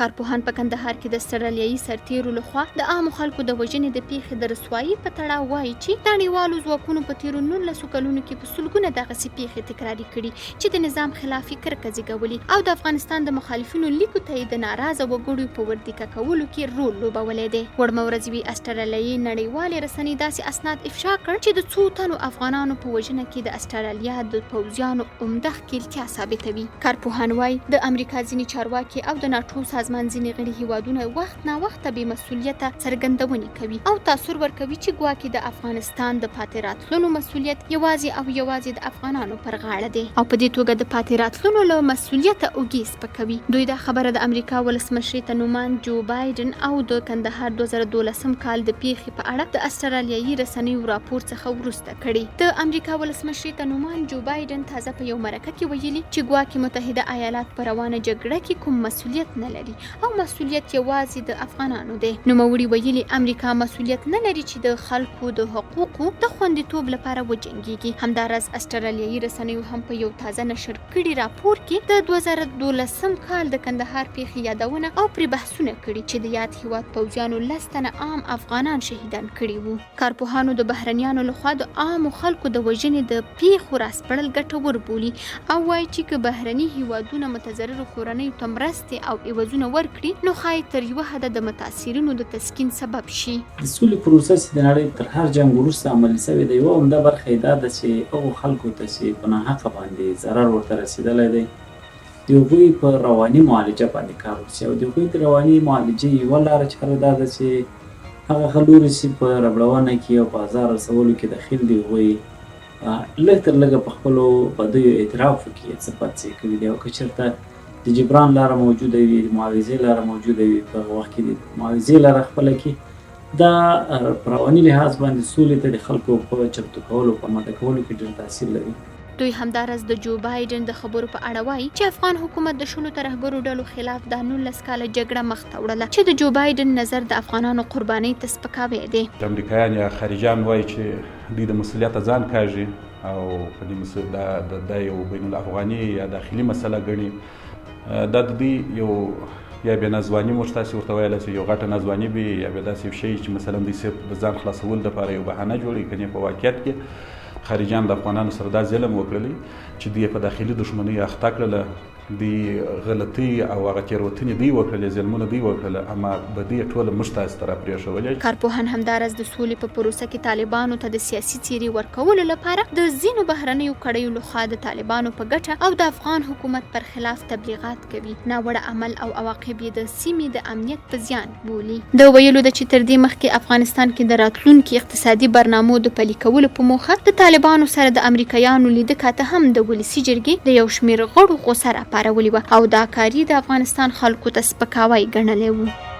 کارپوهان په کندهار کې د استرالیایي سرتیرو لخوا د عامو خلکو د وژنې د پیښې د رسوایي په تړاو وایي چې نړیوالو ځواکونو په تیرو 19 کلونو کې په سلګونه دغسې پیښې تکراري کړي چې د نظام خلافي کرکه زیږولي او د افغانستان د مخالفینو لیکو ته د ناراضه وګړو په وردیکه کولو کې رول لوبولی دی. وړمه ورځ وي استرالیایي نړیوالې رسنۍ داسې اسناد افشا کړ چې د څو تنو افغانانو په وژنه کې د استرالیا د پوځیانو عمده ښکیلتیا ثابتوي. کارپوهان وایي د امریکا ځینې چارواکي او د ناټو سازمان ځینې غړي هیوادونه وخت ناوخته بې مسؤلیته څرګندونې کوي او تاثر ورکوي چې ګواکې د افغانستان د پاتې راتللو مسؤلیت یوازې د افغانانو پر غاړه دی او په دې توګه د پاتې راتللو له مسؤلیته اوږې سپکوي. دوی دا خبره د امریکا ولسمشر ته نومان جو بایډن او د کندهار 2012 کال د پیښې په اړه د استرالیایي رسنیو راپور څخه وروسته کړي. د امریکا ولسمشر ته نومان جو بایډن تازه په یو مرکه کې ویلي چې ګواکې متحده ایالات په روانه جګړه کې کوم مسؤلیت نه لري او مسؤلیت یوازې د افغانانو دی. نوموړي ویلي امریکا مسؤلیت نه لري چې د خلکو د حقوقو د خوندیتوب لپاره وجنګیږي. همداراز استرالیایي رسنیو هم په یو تازه نشر کړي راپور کې د 2012 کال د کندهار پیښې یادونه او پرې بحثونه کړي چې د یاد هیواد پوځیانو 10 تنه عام افغانان شهیدان کړي وو. کارپوهانو د بهرنیانو لخوا د عامو خلکو د وژنې د پیښو راسپړل ګټور بولي او وایي چې که بهرني هیوادونه متضررو کورنیو ته مرستې او عوضونه ورکړي نو ښایي تر یوه حده د متاثرینو د تسکین سبب شي. د سولې پروسه چې د نړۍ تر هر جنګ وروسته عملي شوې ده یوه عمده برخه یې دا ده چې هغو خلکو ته چې په ناحقه باندې ضرر ورته رسېدلی دی د هغوی په رواني معالجه باندې کار وشي او د هغوی د رواني معالجې یوه لاره چاره دا ده چې هغه خلک چې په ربړونه کې او په ازار رسولو کې دخیل دي هغوی لږ تر لږه په خپلو بدیو اعتراف وکړي څه بد څه کړي دي او که چېرته د جبران لاره موجوده وي د معاوضې لاره موجوده وي په هغه وخت کې د معاوضې لاره خپله کړي دا په رواني لحاظ باندې سولې ته د خلکو په چمتو کولو په اماده کولو کې ډېر تاثیر لري. دوی همداراز د جو بایډن د خبرو په اړه وایي چې افغان حکومت د شلو ترهګرو ډلو خلاف د 19 کاله جګړه مخته وړله چې د جو بایډن نظر د افغانانو قربانۍ ته سپکاوی دی. امریکایان یا خارجیان وایي چې دوی د مسؤلیت ځان کاږي او په دې د یو بین الافغاني یا داخلي مسله ګڼي. دا د دوی یو یا بیا ناځواني موږ تاسې ورته ویلی چې یو غټه ناځواني وي یا بیا داسې یو شی چې مثلا دوی صرف د ځان خلاصولو دپاره یو بهانه جوړوي. کنې په واقعیت کې خارجیان د افغانانو سره دا ظلم وکړلی چې دوی په داخلي دښمنۍ اخته کړله دوی غلطي او هغه تېروتنې دوی وکړلې ظلمونه دوی وکړله اما بدي یې ټوله موږ تاسې ته راپرېښولې. کارپوهان همداراز د سولې په پروسه کې طالبانو ته د سیاسي څیرې ورکولو لپاره د ځینو بهرنیو کړیو لخوا د طالبانو په ګټه او د افغان حکومت پر خلاف تبلیغات کوي. ناوړه عمل او عواقب یې د سیمې د امنیت په زیان بولي. د ویلو ده چې تر دې مخکې افغانستان کې د راتلونکي اقتصادي برنامو د پلي کولو په موخه د طالبانو سره د امریکایانو لیده کاته هم د ولسي جرګې د یو شمېر غړو غوسه راپارولې وه او دا کاري د افغانستان خلکو ته سپکاوی ګڼلی و.